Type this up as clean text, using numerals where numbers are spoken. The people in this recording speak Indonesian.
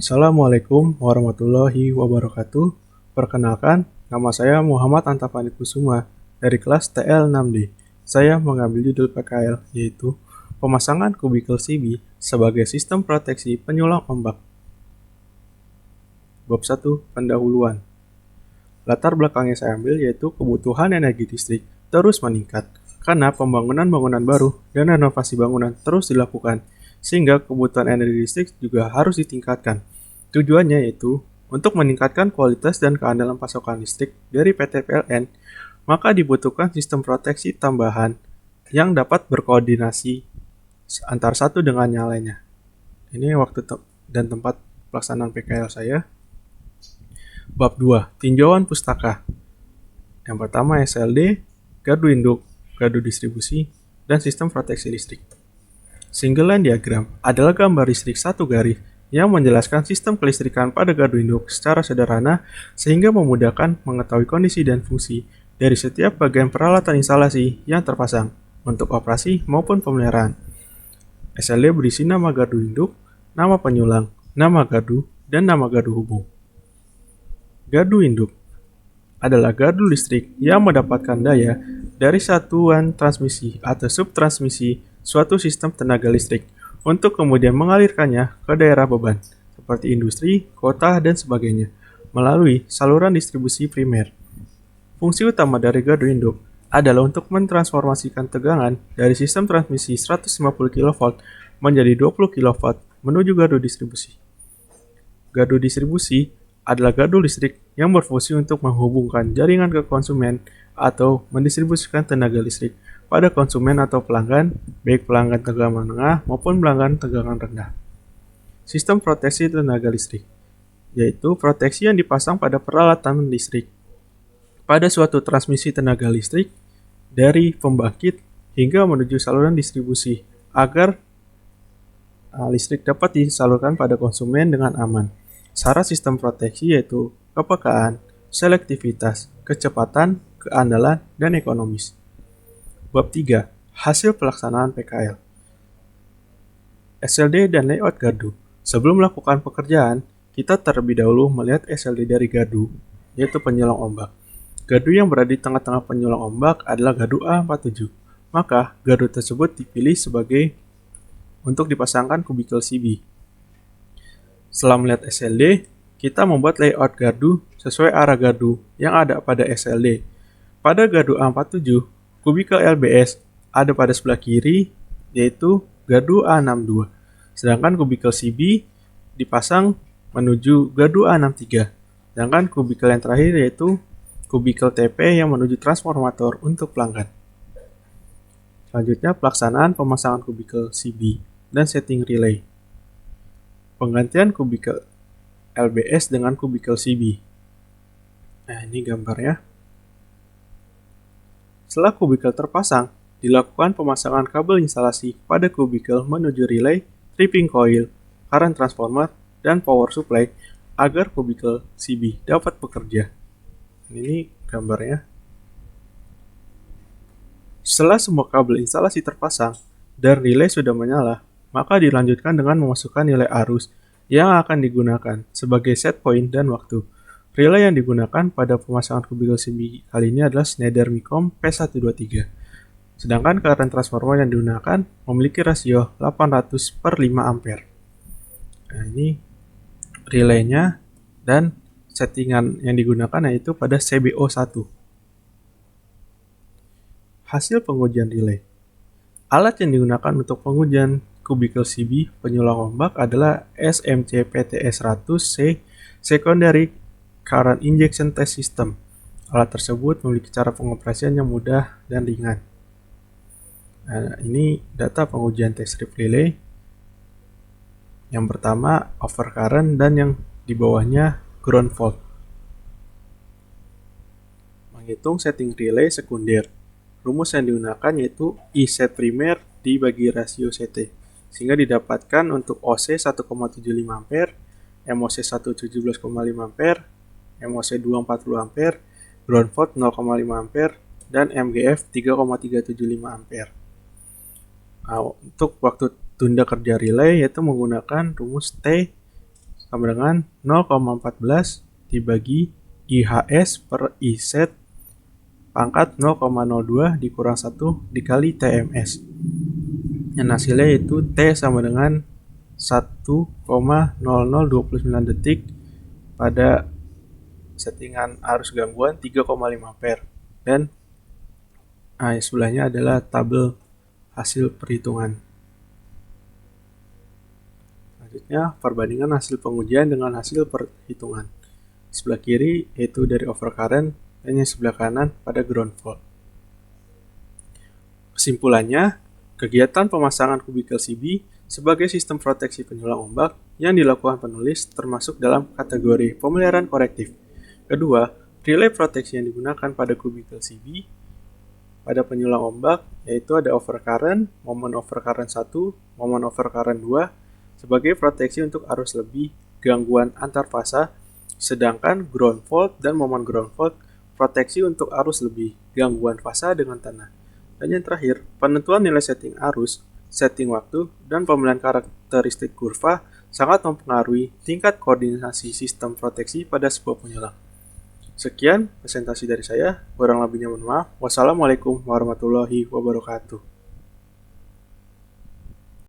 Assalamualaikum warahmatullahi wabarakatuh. Perkenalkan, nama saya Muhammad Antapani Kusuma dari kelas TL6D. Saya mengambil judul PKL, yaitu pemasangan kubikel CB sebagai sistem proteksi penyulang ombak. Bab 1. Pendahuluan. Latar belakang yang saya ambil yaitu kebutuhan energi listrik terus meningkat karena pembangunan bangunan baru dan renovasi bangunan terus dilakukan, sehingga kebutuhan energi listrik juga harus ditingkatkan. Tujuannya yaitu untuk meningkatkan kualitas dan keandalan pasokan listrik dari PT PLN, maka dibutuhkan sistem proteksi tambahan yang dapat berkoordinasi antara satu dengan yang lainnya. Ini waktu dan tempat pelaksanaan PKL saya. Bab 2. Tinjauan pustaka. Yang pertama SLD, gardu induk, gardu distribusi, dan sistem proteksi listrik. Single line diagram adalah gambar listrik satu garis yang menjelaskan sistem kelistrikan pada gardu induk secara sederhana sehingga memudahkan mengetahui kondisi dan fungsi dari setiap bagian peralatan instalasi yang terpasang untuk operasi maupun pemeliharaan. SLD berisi nama gardu induk, nama penyulang, nama gardu, dan nama gardu hubung. Gardu induk adalah gardu listrik yang mendapatkan daya dari satuan transmisi atau subtransmisi suatu sistem tenaga listrik untuk kemudian mengalirkannya ke daerah beban, seperti industri, kota, dan sebagainya, melalui saluran distribusi primer. Fungsi utama dari gardu induk adalah untuk mentransformasikan tegangan dari sistem transmisi 150 kV menjadi 20 kV menuju gardu distribusi. Gardu distribusi adalah gardu listrik yang berfungsi untuk menghubungkan jaringan ke konsumen atau mendistribusikan tenaga listrik pada konsumen atau pelanggan, baik pelanggan tegangan menengah maupun pelanggan tegangan rendah. Sistem proteksi tenaga listrik, yaitu proteksi yang dipasang pada peralatan listrik pada suatu transmisi tenaga listrik dari pembangkit hingga menuju saluran distribusi agar listrik dapat disalurkan pada konsumen dengan aman. Syarat sistem proteksi yaitu kepekaan, selektivitas, kecepatan, keandalan, dan ekonomis. Bab 3. Hasil pelaksanaan PKL. SLD dan layout gardu. Sebelum melakukan pekerjaan, kita terlebih dahulu melihat SLD dari gardu, yaitu penyulang ombak. Gardu yang berada di tengah-tengah penyulang ombak adalah gardu A47. Maka, gardu tersebut dipilih sebagai untuk dipasangkan kubikel CB. Setelah melihat SLD, kita membuat layout gardu sesuai arah gardu yang ada pada SLD. Pada gardu A47, kubikel LBS ada pada sebelah kiri, yaitu gardu A62. Sedangkan kubikel CB dipasang menuju gardu A63. Sedangkan kubikel yang terakhir yaitu kubikel TP yang menuju transformator untuk pelanggan. Selanjutnya pelaksanaan pemasangan kubikel CB dan setting relay. Penggantian kubikel LBS dengan kubikel CB. Nah, ini gambarnya. Setelah kubikel terpasang, dilakukan pemasangan kabel instalasi pada kubikel menuju relay, tripping coil, current transformer, dan power supply agar kubikel CB dapat bekerja. Ini gambarnya. Setelah semua kabel instalasi terpasang dan relay sudah menyala, maka dilanjutkan dengan memasukkan nilai arus yang akan digunakan sebagai set point dan waktu. Relay yang digunakan pada pemasangan kubikel CB kali ini adalah Schneider Micom P123. Sedangkan current transformer yang digunakan memiliki rasio 800/5 ampere. Nah, ini relaynya dan settingan yang digunakan yaitu pada CBO1. Hasil pengujian relay. Alat yang digunakan untuk pengujian kubikel CB penyulang ombak adalah SMC PTS100C Secondary Current Injection Test System. Alat tersebut memiliki cara pengoperasian yang mudah dan ringan. Nah, ini data pengujian test strip relay. Yang pertama overcurrent dan yang di bawahnya ground fault. Menghitung setting relay sekunder. Rumus yang digunakan yaitu I set primer dibagi rasio CT, sehingga didapatkan untuk OC 1,75 ampere, MOC 117,5 ampere, MOC 240 ampere, ground fault 0,5 ampere, dan MGF 3,375 ampere. Nah, untuk waktu tunda kerja relay yaitu menggunakan rumus T sama dengan 0,14 dibagi IHS per IZ pangkat 0,02 dikurang 1 dikali TMS. Dan hasilnya yaitu T sama dengan 1,0029 detik pada settingan arus gangguan 3,5 ampere. Dan sebelahnya adalah tabel hasil perhitungan. Selanjutnya, perbandingan hasil pengujian dengan hasil perhitungan. Sebelah kiri yaitu dari overcurrent dan yang sebelah kanan pada ground fault. Kesimpulannya, kegiatan pemasangan kubikel CB sebagai sistem proteksi penyulang ombak yang dilakukan penulis termasuk dalam kategori pemeliharaan korektif. Kedua, relay proteksi yang digunakan pada kubikel CB pada penyulang ombak yaitu ada overcurrent, momen overcurrent 1, momen overcurrent 2 sebagai proteksi untuk arus lebih, gangguan antar fasa, sedangkan ground fault dan momen ground fault proteksi untuk arus lebih, gangguan fasa dengan tanah. Dan yang terakhir, penentuan nilai setting arus, setting waktu, dan pemilihan karakteristik kurva sangat mempengaruhi tingkat koordinasi sistem proteksi pada sebuah penyulang. Sekian presentasi dari saya, kurang lebihnya mohon maaf. Wassalamualaikum warahmatullahi wabarakatuh.